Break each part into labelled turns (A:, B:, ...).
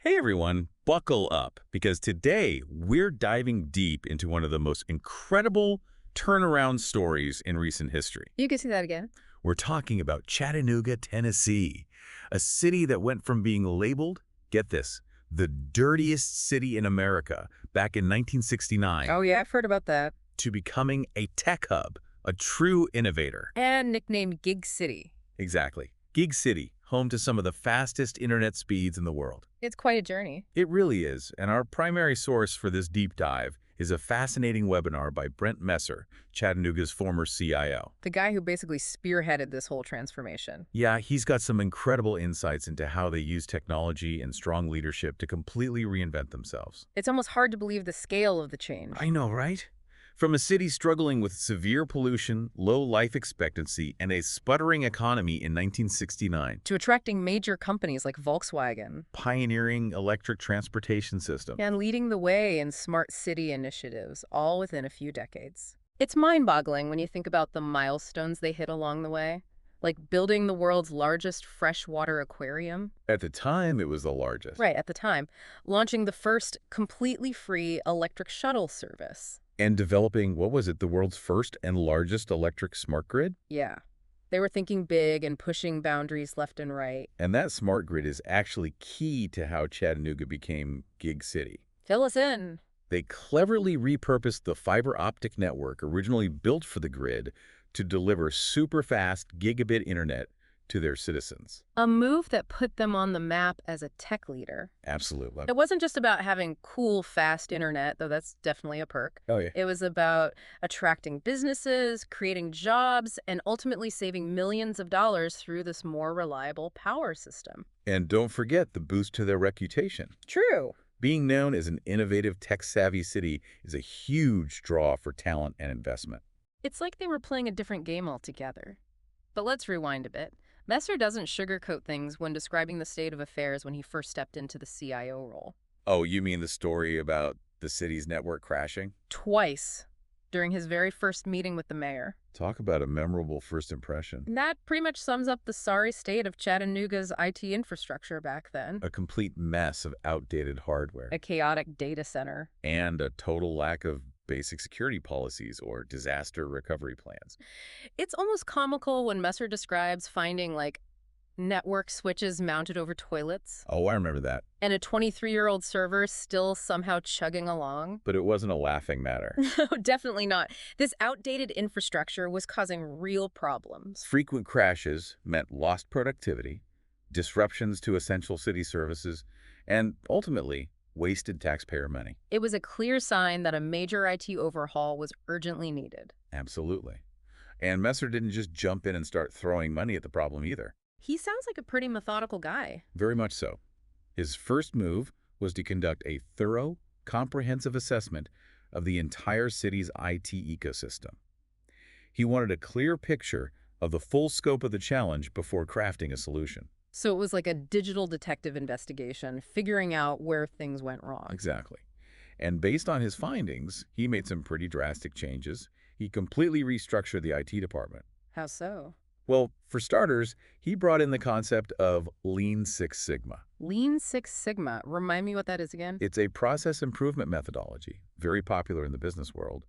A: Hey everyone, buckle up, because today we're diving deep into one of the most incredible turnaround stories in recent history.
B: You can see that again.
A: We're talking about Chattanooga, Tennessee, a city that went from being labeled, get this, the dirtiest city in America back in 1969
B: Oh, yeah, I've heard about that.
A: to becoming a tech hub, a true innovator.
B: And nicknamed Gig City.
A: Exactly. Gig City, home to some of the fastest internet speeds in the world.
B: It's quite a journey.
A: It really is, and our primary source for this deep dive is a fascinating webinar by Brent Messer, Chattanooga's former CIO.
B: The guy who basically spearheaded this whole transformation.
A: Yeah, he's got some incredible insights into how they use technology and strong leadership to completely reinvent themselves.
B: It's almost hard to believe the scale of the change.
A: I know, right? From a city struggling with severe pollution, low life expectancy, and a sputtering economy in 1969,
B: To attracting major companies like Volkswagen.
A: pioneering electric transportation system.
B: And leading the way in smart city initiatives, all within a few decades. It's mind-boggling when you think about the milestones they hit along the way. Like building the world's largest freshwater aquarium.
A: At the time, it was the largest.
B: Right, at the time. Launching the first completely free electric shuttle service.
A: And developing, what was it, the world's first and largest electric smart grid?
B: Yeah. They were thinking big and pushing boundaries left and right.
A: And that smart grid is actually key to how Chattanooga became Gig City.
B: Fill us in.
A: They cleverly repurposed the fiber optic network originally built for the grid to deliver super-fast gigabit internet to their citizens.
B: A move that put them on the map as a tech leader.
A: Absolutely.
B: It wasn't just about having cool, fast internet, though that's definitely a perk.
A: Oh, yeah.
B: It was about attracting businesses, creating jobs, and ultimately saving millions of dollars through this more reliable power system.
A: And don't forget the boost to their reputation.
B: True.
A: Being known as an innovative, tech-savvy city is a huge draw for talent and investment.
B: It's like they were playing a different game altogether. But let's rewind a bit. Messer doesn't sugarcoat things when describing the state of affairs when he first stepped into the CIO role.
A: Oh, you mean the story about the city's network crashing?
B: Twice, during his very first meeting with the mayor.
A: Talk about a memorable first impression.
B: And that pretty much sums up the sorry state of Chattanooga's IT infrastructure back then.
A: A complete mess of outdated hardware.
B: A chaotic data center.
A: And a total lack of basic security policies or disaster recovery plans.
B: It's almost comical when Messer describes finding, like, network switches mounted over toilets.
A: Oh, I remember that.
B: And a 23-year-old server still somehow chugging along.
A: But it wasn't a laughing matter.
B: No, definitely not. This outdated infrastructure was causing real problems.
A: Frequent crashes meant lost productivity, disruptions to essential city services, and ultimately, wasted taxpayer money.
B: It was a clear sign that a major IT overhaul was urgently needed.
A: Absolutely. And Messer didn't just jump in and start throwing money at the problem either.
B: He sounds like a pretty methodical guy.
A: Very much so. His first move was to conduct a thorough, comprehensive assessment of the entire city's IT ecosystem. He wanted a clear picture of the full scope of the challenge before crafting a solution.
B: So it was like a digital detective investigation, figuring out where things went wrong.
A: Exactly. And based on his findings, he made some pretty drastic changes. He completely restructured the IT department.
B: How so?
A: Well, for starters, he brought in the concept of Lean Six Sigma.
B: Lean Six Sigma. Remind me what that is again?
A: It's a process improvement methodology, very popular in the business world,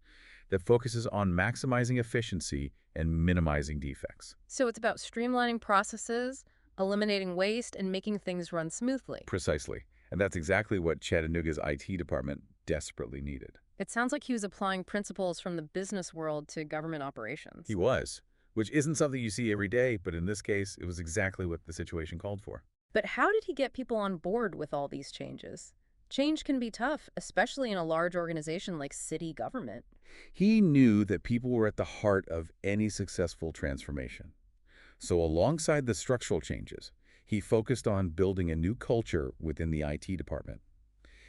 A: that focuses on maximizing efficiency and minimizing defects.
B: So it's about streamlining processes, eliminating waste, and making things run smoothly.
A: Precisely. And that's exactly what Chattanooga's IT department desperately needed.
B: It sounds like he was applying principles from the business world to government operations.
A: He was, which isn't something you see every day, but in this case, it was exactly what the situation called for.
B: But how did he get people on board with all these changes? Change can be tough, especially in a large organization like city government.
A: He knew that people were at the heart of any successful transformation. So alongside the structural changes, he focused on building a new culture within the IT department.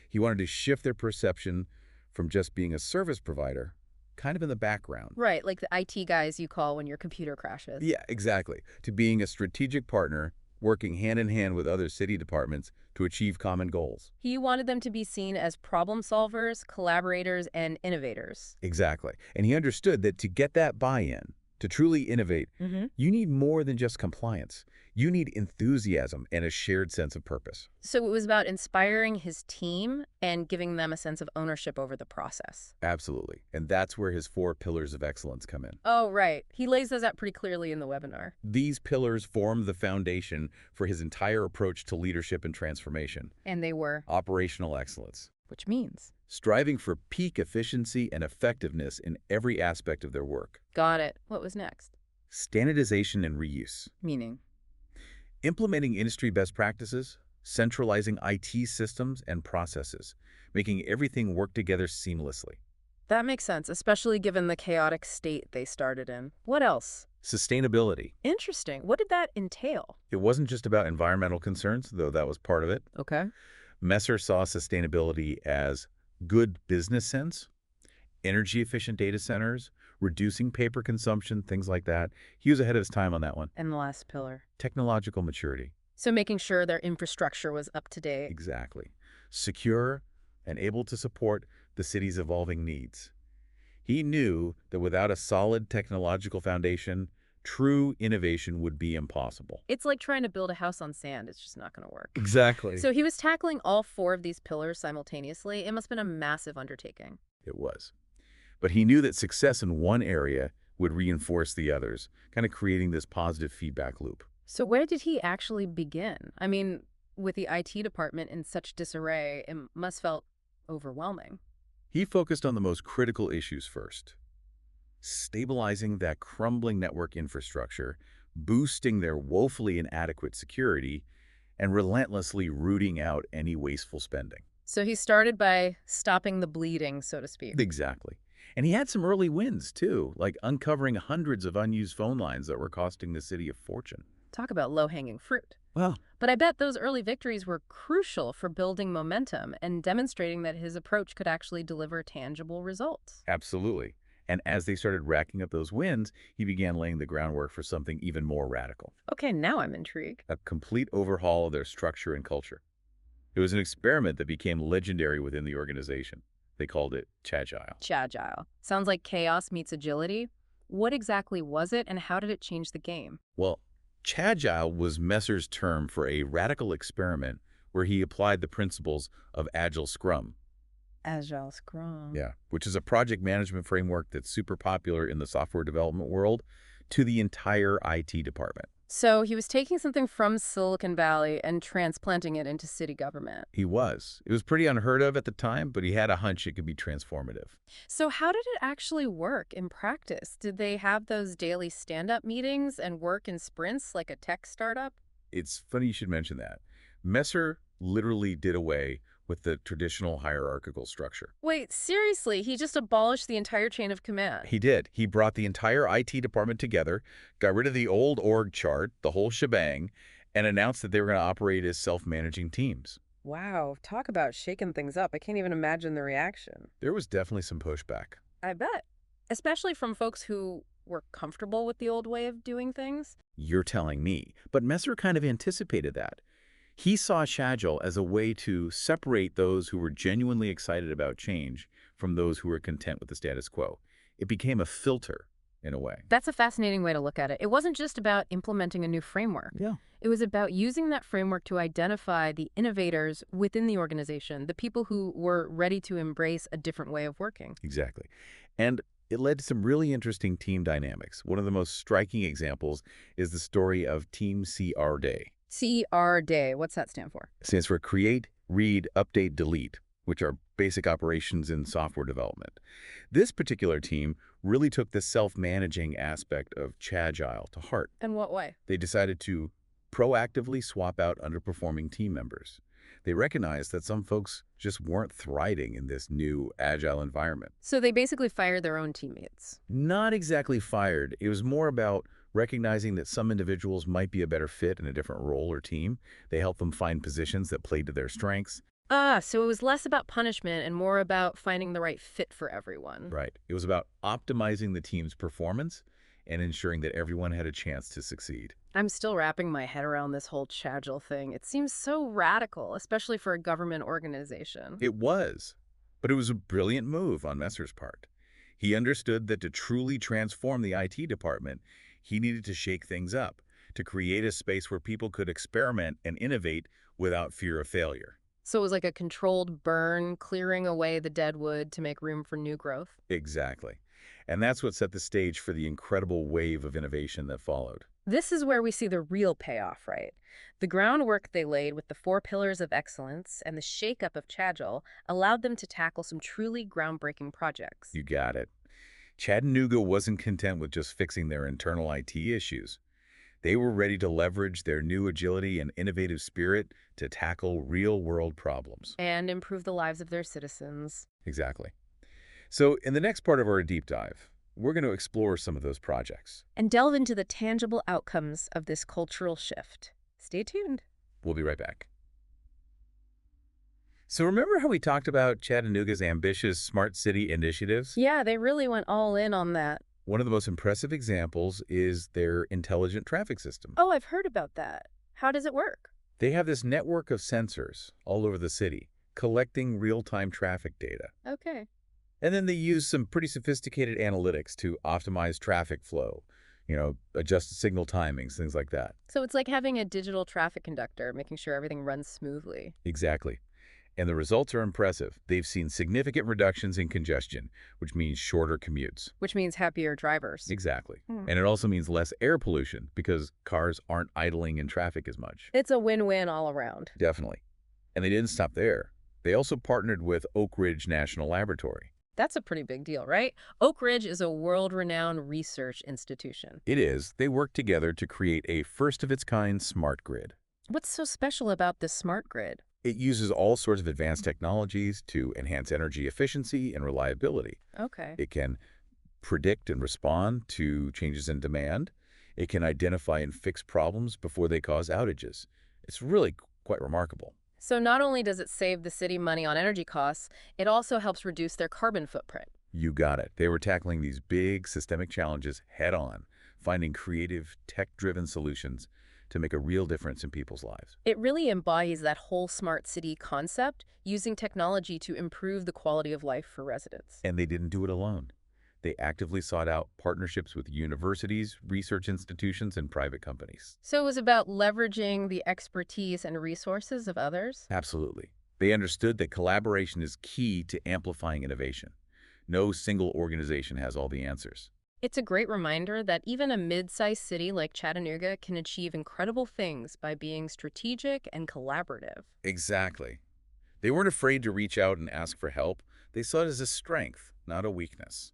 A: He wanted to shift their perception from just being a service provider, kind of in the background.
B: Right, like the IT guys you call when your computer crashes.
A: Yeah, exactly. To being a strategic partner, working hand in hand with other city departments to achieve common goals.
B: He wanted them to be seen as problem solvers, collaborators, and innovators.
A: Exactly. And he understood that to get that buy-in, To truly innovate,
B: Mm-hmm.
A: you need more than just compliance. You need enthusiasm and a shared sense of purpose.
B: So it was about inspiring his team and giving them a sense of ownership over the process.
A: Absolutely. And that's where his 4 pillars of excellence come in.
B: Oh, right. He lays those out pretty clearly in the webinar.
A: These pillars form the foundation for his entire approach to leadership and transformation.
B: And they were,
A: Operational excellence,
B: which means.
A: striving for peak efficiency and effectiveness in every aspect of their work.
B: Got it. What was next?
A: Standardization and reuse,
B: Meaning.
A: implementing industry best practices, centralizing IT systems and processes, making everything work together seamlessly.
B: That makes sense, especially given the chaotic state they started in. What else?
A: Sustainability.
B: Interesting. What did that entail?
A: It wasn't just about environmental concerns, though that was part of it.
B: Okay.
A: Messer saw sustainability as good business sense, energy-efficient data centers, reducing paper consumption, things like that. He was ahead of his time on that one.
B: And the last pillar.
A: Technological maturity.
B: So making sure their infrastructure was up to date.
A: Exactly. Secure and able to support the city's evolving needs. He knew that without a solid technological foundation, true innovation would be impossible.
B: It's like trying to build a house on sand. It's just not going to work.
A: Exactly.
B: So he was tackling all 4 of these pillars simultaneously. It must have been a massive undertaking.
A: It was. But he knew that success in one area would reinforce the others, kind of creating this positive feedback loop.
B: So where did he actually begin? I mean, with the IT department in such disarray, it must felt overwhelming.
A: He focused on the most critical issues first. Stabilizing that crumbling network infrastructure, boosting their woefully inadequate security, and relentlessly rooting out any wasteful spending.
B: So he started by stopping the bleeding, so to speak.
A: Exactly. And he had some early wins, too, like uncovering hundreds of unused phone lines that were costing the city a fortune.
B: Talk about low-hanging fruit.
A: Well,
B: But I bet those early victories were crucial for building momentum and demonstrating that his approach could actually deliver tangible results.
A: absolutely. And as they started racking up those wins, he began laying the groundwork for something even more radical.
B: Okay, now I'm intrigued.
A: A complete overhaul of their structure and culture. It was an experiment that became legendary within the organization. They called it Chagile.
B: Chagile. Sounds like chaos meets agility. What exactly was it, and how did it change the game?
A: Well, Chagile was Messer's term for a radical experiment where he applied the principles of Agile Scrum.
B: Agile Scrum.
A: Yeah, which is a project management framework that's super popular in the software development world, to the entire IT department.
B: So he was taking something from Silicon Valley and transplanting it into city government.
A: He was. It was pretty unheard of at the time, but he had a hunch it could be transformative.
B: So how did it actually work in practice? Did they have those daily stand-up meetings and work in sprints like a tech startup?
A: It's funny you should mention that. Messer literally did away with the traditional hierarchical structure.
B: Wait, seriously, he just abolished the entire chain of command.
A: He did. He brought the entire IT department together, got rid of the old org chart, the whole shebang, and announced that they were going to operate as self-managing teams.
B: Wow, talk about shaking things up. I can't even imagine the reaction.
A: There was definitely some pushback.
B: I bet. Especially from folks who were comfortable with the old way of doing things.
A: You're telling me. But Messer kind of anticipated that. He saw Chagile as a way to separate those who were genuinely excited about change from those who were content with the status quo. It became a filter, in a way.
B: That's a fascinating way to look at it. It wasn't just about implementing a new framework.
A: Yeah.
B: It was about using that framework to identify the innovators within the organization, the people who were ready to embrace a different way of working.
A: Exactly. And it led to some really interesting team dynamics. One of the most striking examples is the story of Team CR Day.
B: CR Day, what's that stand for?
A: It stands for Create, Read, Update, Delete, which are basic operations in software development. This particular team really took the self-managing aspect of Chagile to heart.
B: In what way?
A: They decided to proactively swap out underperforming team members. They recognized that some folks just weren't thriving in this new agile environment.
B: So they basically fired their own teammates.
A: Not exactly fired. It was more about recognizing that some individuals might be a better fit in a different role or team. They helped them find positions that played to their strengths.
B: So it was less about punishment and more about finding the right fit for everyone.
A: Right. It was about optimizing the team's performance and ensuring that everyone had a chance to succeed.
B: I'm still wrapping my head around this whole Chagile thing. It seems so radical, especially for a government organization.
A: It was, but it was a brilliant move on Messer's part. He understood that to truly transform the IT department, he needed to shake things up, to create a space where people could experiment and innovate without fear of failure.
B: So it was like a controlled burn, clearing away the dead wood to make room for new growth.
A: Exactly. And that's what set the stage for the incredible wave of innovation that followed.
B: This is where we see the real payoff, right? The groundwork they laid with the four pillars of excellence and the shakeup of Chagall allowed them to tackle some truly groundbreaking projects.
A: You got it. Chattanooga wasn't content with just fixing their internal IT issues. They were ready to leverage their new agility and innovative spirit to tackle real-world problems.
B: And improve the lives of their citizens.
A: Exactly. So in the next part of our deep dive, we're going to explore some of those projects.
B: And delve into the tangible outcomes of this cultural shift. Stay tuned.
A: We'll be right back. So remember how we talked about Chattanooga's ambitious smart city initiatives?
B: Yeah, they really went all in on that.
A: One of the most impressive examples is their intelligent traffic system.
B: Oh, I've heard about that. How does it work?
A: They have this network of sensors all over the city, collecting real-time traffic data.
B: Okay.
A: And then they use some pretty sophisticated analytics to optimize traffic flow, adjust signal timings, things like that.
B: So it's like having a digital traffic conductor, making sure everything runs smoothly.
A: Exactly. And the results are impressive. They've seen significant reductions in congestion, which means shorter commutes.
B: Which means happier drivers.
A: Exactly.
B: Hmm.
A: And it also means less air pollution because cars aren't idling in traffic as much.
B: It's a win-win all around.
A: Definitely. And they didn't stop there. They also partnered with Oak Ridge National Laboratory.
B: That's a pretty big deal, right? Oak Ridge is a world-renowned research institution.
A: It is. They worked together to create a first-of-its-kind smart grid.
B: What's so special about this smart grid?
A: It uses all sorts of advanced technologies to enhance energy efficiency and reliability.
B: Okay.
A: It can predict and respond to changes in demand. It can identify and fix problems before they cause outages. It's really quite remarkable.
B: So not only does it save the city money on energy costs, it also helps reduce their carbon footprint.
A: You got it. They were tackling these big systemic challenges head-on, finding creative, tech-driven solutions to make a real difference in people's lives.
B: It really embodies that whole smart city concept, using technology to improve the quality of life for residents.
A: And they didn't do it alone. They actively sought out partnerships with universities, research institutions, and private companies.
B: So it was about leveraging the expertise and resources of others?
A: Absolutely. They understood that collaboration is key to amplifying innovation. No single organization has all the answers.
B: It's a great reminder that even a mid-sized city like Chattanooga can achieve incredible things by being strategic and collaborative.
A: Exactly. They weren't afraid to reach out and ask for help. They saw it as a strength, not a weakness.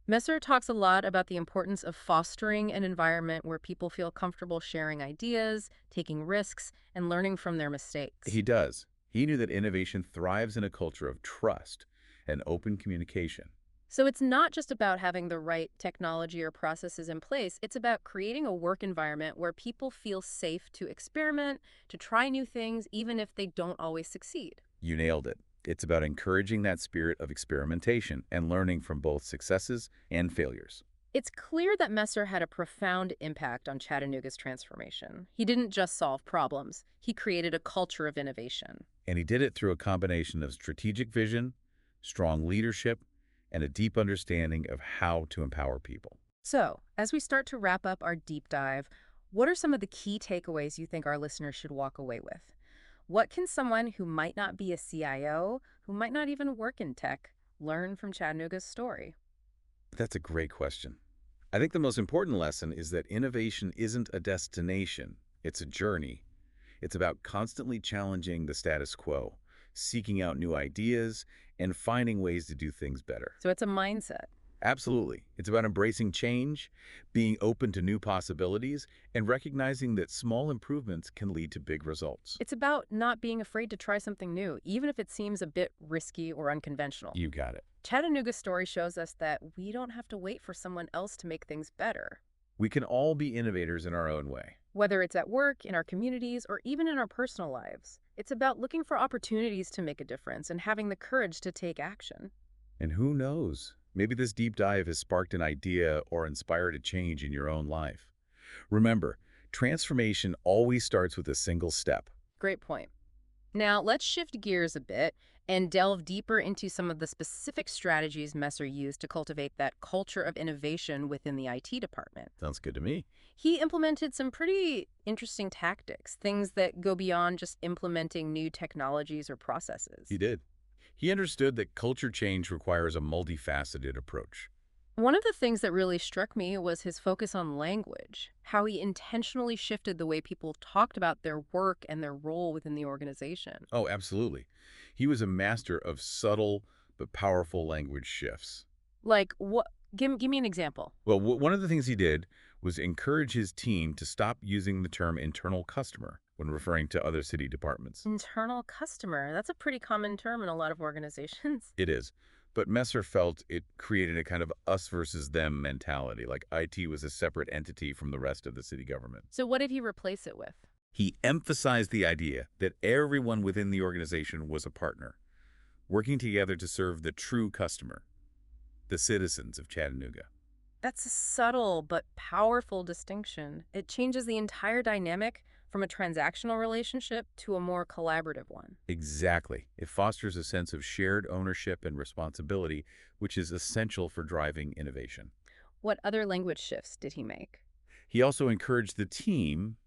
B: Messer talks a lot about the importance of fostering an environment where people feel comfortable sharing ideas, taking risks, and learning from their mistakes.
A: He does. He knew that innovation thrives in a culture of trust and open communication.
B: So it's not just about having the right technology or processes in place. It's about creating a work environment where people feel safe to experiment, to try new things, even if they don't always succeed.
A: You nailed it. It's about encouraging that spirit of experimentation and learning from both successes and failures.
B: It's clear that Messer had a profound impact on Chattanooga's transformation. He didn't just solve problems. He created a culture of innovation.
A: And he did it through a combination of strategic vision, strong leadership, and a deep understanding of how to empower people.
B: So, as we start to wrap up our deep dive, what are some of the key takeaways you think our listeners should walk away with? What can someone who might not be a CIO, who might not even work in tech, learn from Chattanooga's story?
A: That's a great question. I think the most important lesson is that innovation isn't a destination, it's a journey. It's about constantly challenging the status quo, seeking out new ideas, and finding ways to do things better.
B: So it's a mindset.
A: Absolutely. It's about embracing change, being open to new possibilities, and recognizing that small improvements can lead to big results.
B: It's about not being afraid to try something new, even if it seems a bit risky or unconventional.
A: You got it.
B: Chattanooga's story shows us that we don't have to wait for someone else to make things better.
A: We can all be innovators in our own way.
B: Whether it's at work, in our communities, or even in our personal lives, it's about looking for opportunities to make a difference and having the courage to take action.
A: And who knows? Maybe this deep dive has sparked an idea or inspired a change in your own life. Remember, transformation always starts with a single step.
B: Great point. Now, let's shift gears a bit and delve deeper into some of the specific strategies Messer used to cultivate that culture of innovation within the IT department.
A: Sounds good to me.
B: He implemented some pretty interesting tactics, things that go beyond just implementing new technologies or processes.
A: He did. He understood that culture change requires a multifaceted approach.
B: One of the things that really struck me was his focus on language, how he intentionally shifted the way people talked about their work and their role within the organization.
A: Oh, absolutely. He was a master of subtle but powerful language shifts.
B: Like, what? Give me an example.
A: Well, one of the things he did was encourage his team to stop using the term internal customer when referring to other city departments.
B: Internal customer. That's a pretty common term in a lot of organizations.
A: It is. But Messer felt it created a kind of us versus them mentality, like IT was a separate entity from the rest of the city government.
B: So, what did he replace it with?
A: He emphasized the idea that everyone within the organization was a partner, working together to serve the true customer, the citizens of Chattanooga.
B: That's a subtle but powerful distinction. It changes the entire dynamic from a transactional relationship to a more collaborative one.
A: Exactly. It fosters a sense of shared ownership and responsibility, which is essential for driving innovation.
B: What other language shifts did he make?
A: He also encouraged the team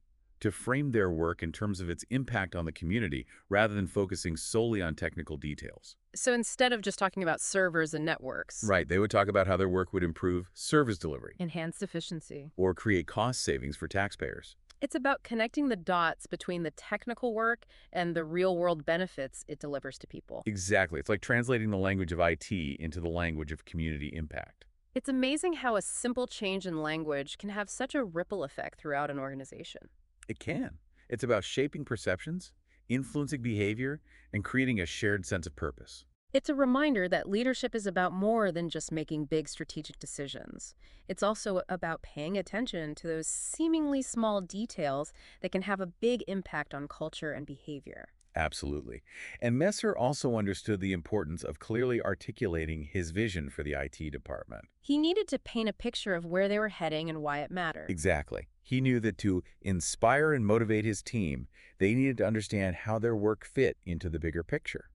A: to frame their work in terms of its impact on the community rather than focusing solely on technical details.
B: So instead of just talking about servers and networks,
A: Right, they would talk about how their work would improve service delivery
B: enhance efficiency.
A: or create cost savings for taxpayers.
B: It's about connecting the dots between the technical work and the real-world benefits it delivers to people.
A: Exactly. It's like translating the language of IT into the language of community impact.
B: It's amazing how a simple change in language can have such a ripple effect throughout an organization.
A: It can. It's about shaping perceptions, influencing behavior, and creating a shared sense of purpose.
B: It's a reminder that leadership is about more than just making big strategic decisions. It's also about paying attention to those seemingly small details that can have a big impact on culture and behavior.
A: Absolutely. And Messer also understood the importance of clearly articulating his vision for the IT department.
B: He needed to paint a picture of where they were heading and why it mattered.
A: Exactly. He knew that to inspire and motivate his team, they needed to understand how their work fit into the bigger picture,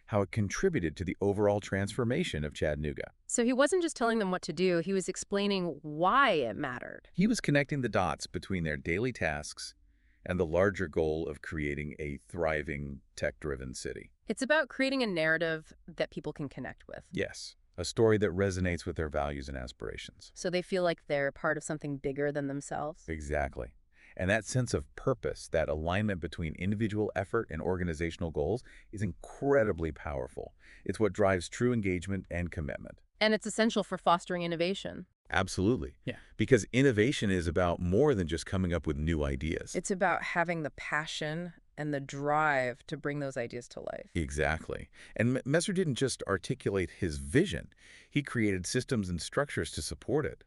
A: how it contributed to the overall transformation of Chattanooga.
B: So he wasn't just telling them what to do, he was explaining why it mattered.
A: He was connecting the dots between their daily tasks and the larger goal of creating a thriving, tech-driven city.
B: It's about creating a narrative that people can connect with,
A: Yes, a story that resonates with their values and aspirations.
B: so they feel like they're part of something bigger than themselves.
A: Exactly. And that sense of purpose, that alignment between individual effort and organizational goals, is incredibly powerful. It's what drives true engagement and commitment.
B: And it's essential for fostering innovation.
A: Absolutely.
B: Yeah.
A: Because innovation is about more than just coming up with new ideas.
B: It's about having the passion and the drive to bring those ideas to life.
A: Exactly. And Messer didn't just articulate his vision. He created systems and structures to support it.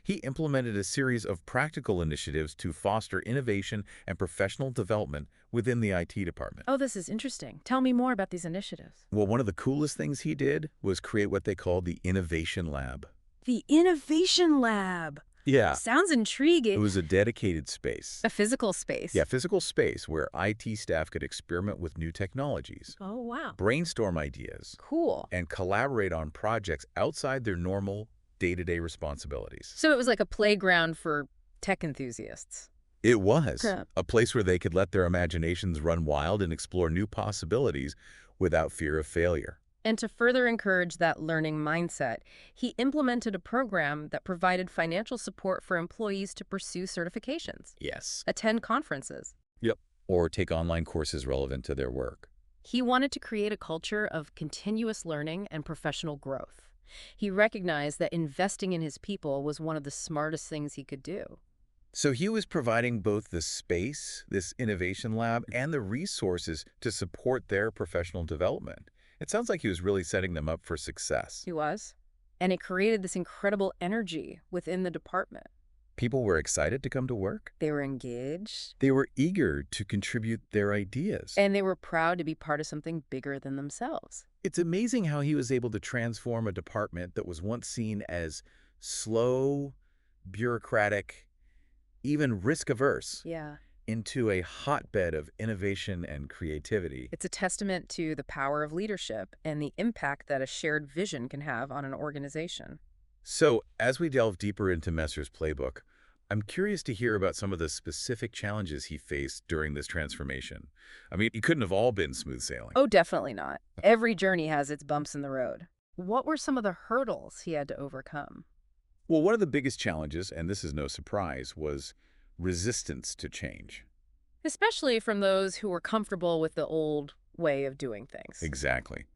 A: He implemented a series of practical initiatives to foster innovation and professional development within the IT department.
B: Oh, this is interesting. Tell me more about these initiatives.
A: Well, one of the coolest things he did was create what they called the Innovation Lab.
B: The Innovation Lab.
A: Yeah.
B: Sounds
A: It
B: intriguing.
A: was a dedicated space.
B: A physical space.
A: Yeah, physical space where IT staff could experiment with new technologies,
B: Oh, wow.
A: brainstorm ideas,
B: Cool.
A: and collaborate on projects outside their normal day-to-day responsibilities.
B: So it was like a playground for tech enthusiasts.
A: It was
B: Huh.
A: a place where they could let their imaginations run wild and explore new possibilities without fear of failure.
B: And to further encourage that learning mindset, he implemented a program that provided financial support for employees to pursue certifications,
A: Yes.
B: attend conferences.
A: Yep. Or take online courses relevant to their work.
B: He wanted to create a culture of continuous learning and professional growth. He recognized that investing in his people was one of the smartest things he could do.
A: So he was providing both the space, this innovation lab, and the resources to support their professional development. It sounds like he was really setting them up for success.
B: He was. And it created this incredible energy within the department.
A: People were excited to come to work.
B: They were engaged,
A: They were eager to contribute their ideas.
B: and they were proud to be part of something bigger than themselves.
A: It's amazing how he was able to transform a department that was once seen as slow, bureaucratic, even risk-averse,
B: Yeah.
A: into a hotbed of innovation and creativity.
B: It's a testament to the power of leadership and the impact that a shared vision can have on an organization.
A: So, as we delve deeper into Messer's playbook, I'm curious to hear about some of the specific challenges he faced during this transformation. I mean, it couldn't have all been smooth sailing.
B: Oh, definitely not. Every journey has its bumps in the road. What were some of the hurdles he had to overcome?
A: Well, one of the biggest challenges, and this is no surprise, was resistance to change.
B: Especially from those who were comfortable with the old way of doing things.
A: Exactly.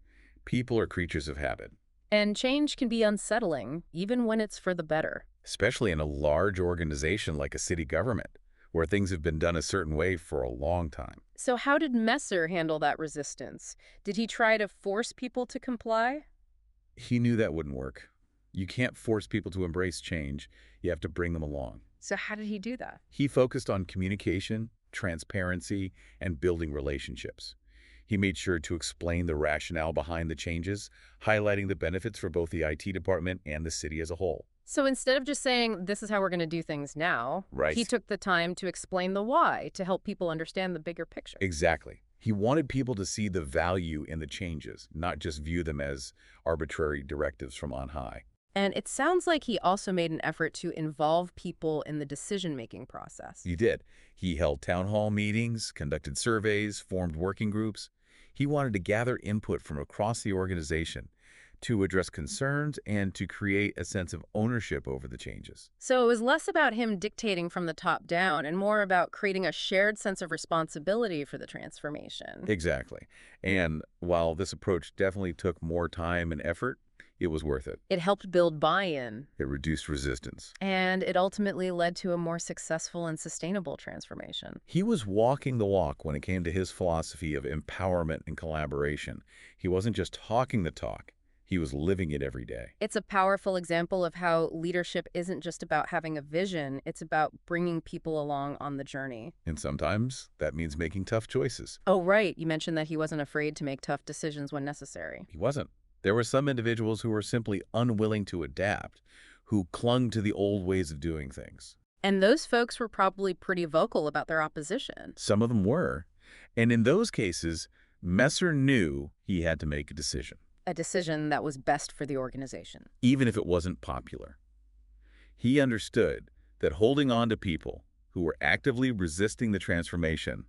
A: People are creatures of habit,
B: And change can be unsettling, even when it's for the better.
A: especially in a large organization like a city government, where things have been done a certain way for a long time.
B: So how did Messer handle that resistance? Did he try to force people to comply?
A: He knew that wouldn't work. You can't force people to embrace change. You have to bring them along.
B: So how did he do that?
A: He focused on communication, transparency, and building relationships. He made sure to explain the rationale behind the changes, highlighting the benefits for both the IT department and the city as a whole.
B: So instead of just saying, this is how we're going to do things now,
A: Right.
B: he took the time to explain the why to help people understand the bigger picture.
A: Exactly. He wanted people to see the value in the changes, not just view them as arbitrary directives from on high.
B: And it sounds like he also made an effort to involve people in the decision-making process.
A: He did. He held town hall meetings, conducted surveys, formed working groups. He wanted to gather input from across the organization to address concerns and to create a sense of ownership over the changes.
B: So it was less about him dictating from the top down and more about creating a shared sense of responsibility for the transformation.
A: Exactly. And while this approach definitely took more time and effort, it was worth it.
B: It helped build buy-in,
A: It reduced resistance.
B: and it ultimately led to a more successful and sustainable transformation.
A: He was walking the walk when it came to his philosophy of empowerment and collaboration. He wasn't just talking the talk, he was living it every day.
B: It's a powerful example of how leadership isn't just about having a vision, it's about bringing people along on the journey.
A: And sometimes that means making tough choices.
B: Oh, right. You mentioned that he wasn't afraid to make tough decisions when necessary.
A: He wasn't. There were some individuals who were simply unwilling to adapt, who clung to the old ways of doing things.
B: And those folks were probably pretty vocal about their opposition.
A: Some of them were. And in those cases, Messer knew he had to make a decision,
B: A decision that was best for the organization.
A: even if it wasn't popular. He understood that holding on to people who were actively resisting the transformation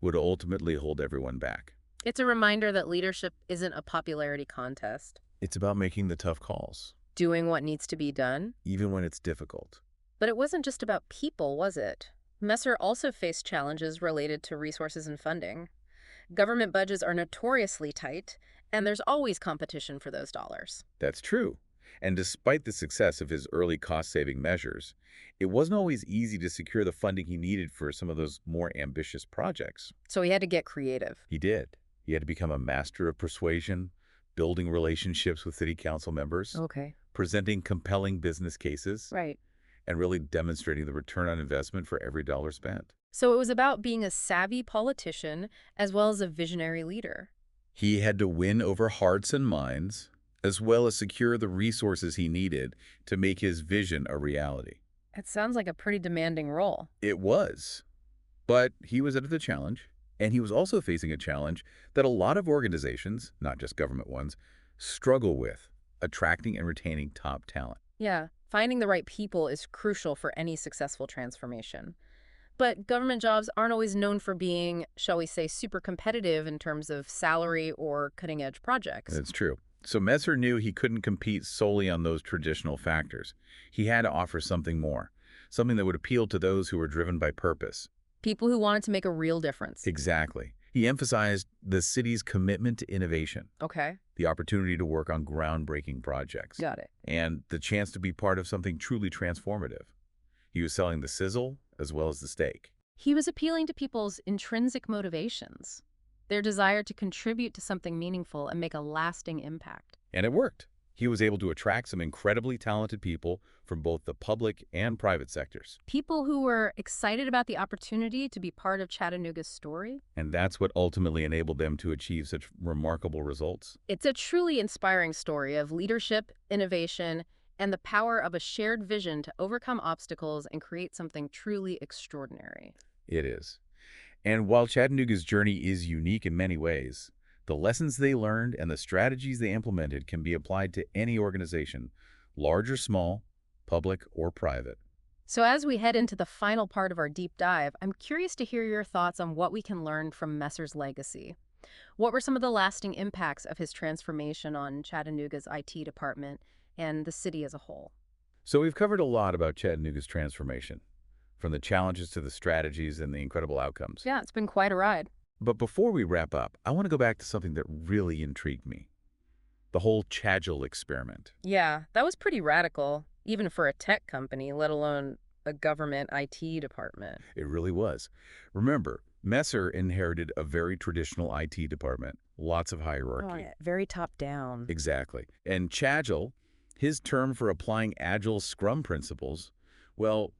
A: would ultimately hold everyone back.
B: It's a reminder that leadership isn't a popularity contest.
A: It's about making the tough calls,
B: Doing what needs to be done.
A: even when it's difficult.
B: But it wasn't just about people, was it? Messer also faced challenges related to resources and funding. Government budgets are notoriously tight, and there's always competition for those dollars.
A: That's true. And despite the success of his early cost-saving measures, it wasn't always easy to secure the funding he needed for some of those more ambitious projects.
B: So he had to get creative.
A: He did. He had to become a master of persuasion, building relationships with city council members,
B: Okay.
A: presenting compelling business cases,
B: Right.
A: and really demonstrating the return on investment for every dollar spent.
B: So it was about being a savvy politician as well as a visionary leader.
A: He had to win over hearts and minds, as well as secure the resources he needed to make his vision a reality.
B: It sounds like a pretty demanding role.
A: It was. But he was up to the challenge, and he was also facing a challenge that a lot of organizations, not just government ones, struggle with, attracting and retaining top talent.
B: Yeah, finding the right people is crucial for any successful transformation. But government jobs aren't always known for being, shall we say, super competitive in terms of salary or cutting-edge projects.
A: That's true. So Messer knew he couldn't compete solely on those traditional factors. He had to offer something more, something that would appeal to those who were driven by purpose.
B: People who wanted to make a real difference.
A: Exactly. He emphasized the city's commitment to innovation,
B: Okay,
A: the opportunity to work on groundbreaking projects,
B: got it.
A: and the chance to be part of something truly transformative. He was selling the sizzle as well as the steak.
B: He was appealing to people's intrinsic motivations, their desire to contribute to something meaningful and make a lasting impact.
A: And it worked. He was able to attract some incredibly talented people from both the public and private sectors.
B: People who were excited about the opportunity to be part of Chattanooga's story.
A: And that's what ultimately enabled them to achieve such remarkable results.
B: It's a truly inspiring story of leadership, innovation, and the power of a shared vision to overcome obstacles and create something truly extraordinary.
A: It is. And while Chattanooga's journey is unique in many ways, the lessons they learned and the strategies they implemented can be applied to any organization, large or small, public or private.
B: So as we head into the final part of our deep dive, I'm curious to hear your thoughts on what we can learn from Messer's legacy. What were some of the lasting impacts of his transformation on Chattanooga's IT department and the city as a whole?
A: So we've covered a lot about Chattanooga's transformation, from the challenges to the strategies and the incredible outcomes.
B: Yeah, it's been quite a ride.
A: But before we wrap up, I want to go back to something that really intrigued me, the whole Chagall experiment.
B: Yeah, that was pretty radical, even for a tech company, let alone a government IT department.
A: It really was. Remember, Messer inherited a very traditional IT department, lots of hierarchy.
B: Oh, yeah. Very top down.
A: Exactly. And Chagall, his term for applying agile Scrum principles, well,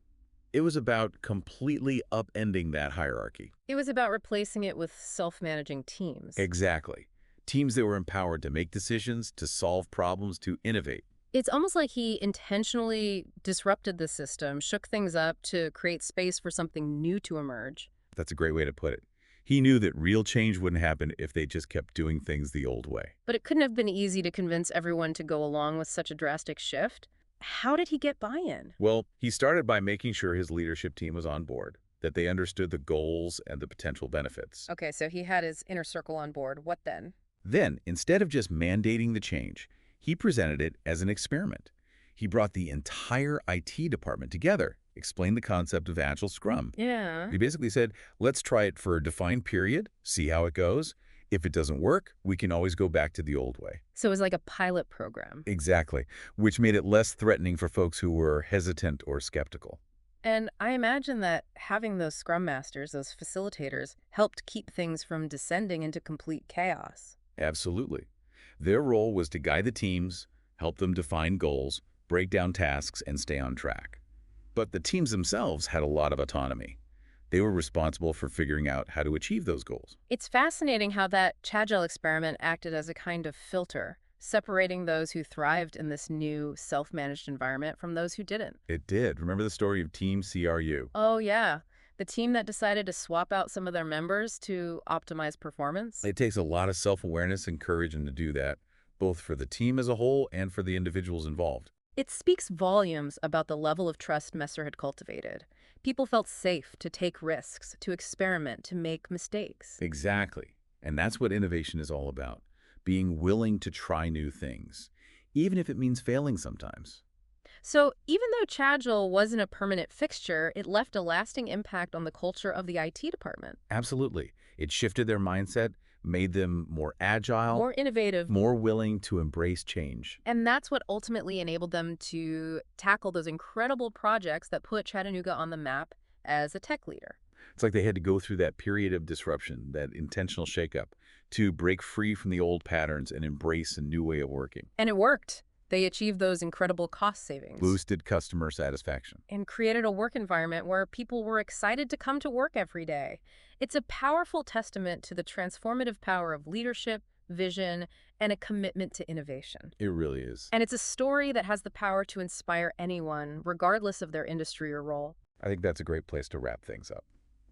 A: it was about completely upending that hierarchy.
B: It was about replacing it with self-managing teams.
A: Exactly. Teams that were empowered to make decisions, to solve problems, to innovate.
B: It's almost like he intentionally disrupted the system, shook things up to create space for something new to emerge.
A: That's a great way to put it. He knew that real change wouldn't happen if they just kept doing things the old way.
B: But it couldn't have been easy to convince everyone to go along with such a drastic shift. How did he get buy-in?
A: Well, he started by making sure his leadership team was on board, that they understood the goals and the potential benefits.
B: Okay, so he had his inner circle on board. What then?
A: Then, instead of just mandating the change, he presented it as an experiment. He brought the entire IT department together, explained the concept of Agile Scrum.
B: Yeah.
A: He basically said, let's try it for a defined period, see how it goes. If it doesn't work, we can always go back to the old way.
B: So it was like a pilot program.
A: Exactly, which made it less threatening for folks who were hesitant or skeptical.
B: And I imagine that having those scrum masters, those facilitators, helped keep things from descending into complete chaos.
A: Absolutely. Their role was to guide the teams, help them define goals, break down tasks, and stay on track. But the teams themselves had a lot of autonomy. They were responsible for figuring out how to achieve those goals.
B: It's fascinating how that Chagall experiment acted as a kind of filter, separating those who thrived in this new self-managed environment from those who didn't.
A: It did. Remember the story of Team CRU?
B: Oh, yeah. The team that decided to swap out some of their members to optimize performance.
A: It takes a lot of self-awareness and courage to do that, both for the team as a whole and for the individuals involved.
B: It speaks volumes about the level of trust Messer had cultivated. People felt safe to take risks, to experiment, to make mistakes.
A: Exactly. And that's what innovation is all about, being willing to try new things, even if it means failing sometimes.
B: So even though Chagall wasn't a permanent fixture, it left a lasting impact on the culture of the IT department.
A: Absolutely. It shifted their mindset, made them more agile,
B: More innovative.
A: more willing to embrace change.
B: And that's what ultimately enabled them to tackle those incredible projects that put Chattanooga on the map as a tech leader.
A: It's like they had to go through that period of disruption, that intentional shakeup, to break free from the old patterns and embrace a new way of working.
B: And it worked. They achieved those incredible cost savings.
A: Boosted customer satisfaction.
B: And created a work environment where people were excited to come to work every day. It's a powerful testament to the transformative power of leadership, vision, and a commitment to innovation.
A: It really is.
B: And it's a story that has the power to inspire anyone, regardless of their industry or role.
A: I think that's a great place to wrap things up.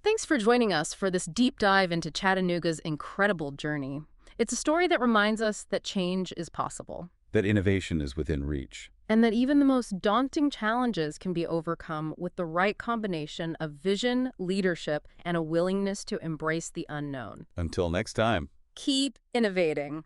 B: Thanks for joining us for this deep dive into Chattanooga's incredible journey. It's a story that reminds us that change is possible.
A: That innovation is within reach.
B: And that even the most daunting challenges can be overcome with the right combination of vision, leadership, and a willingness to embrace the unknown.
A: Until next time.
B: Keep innovating.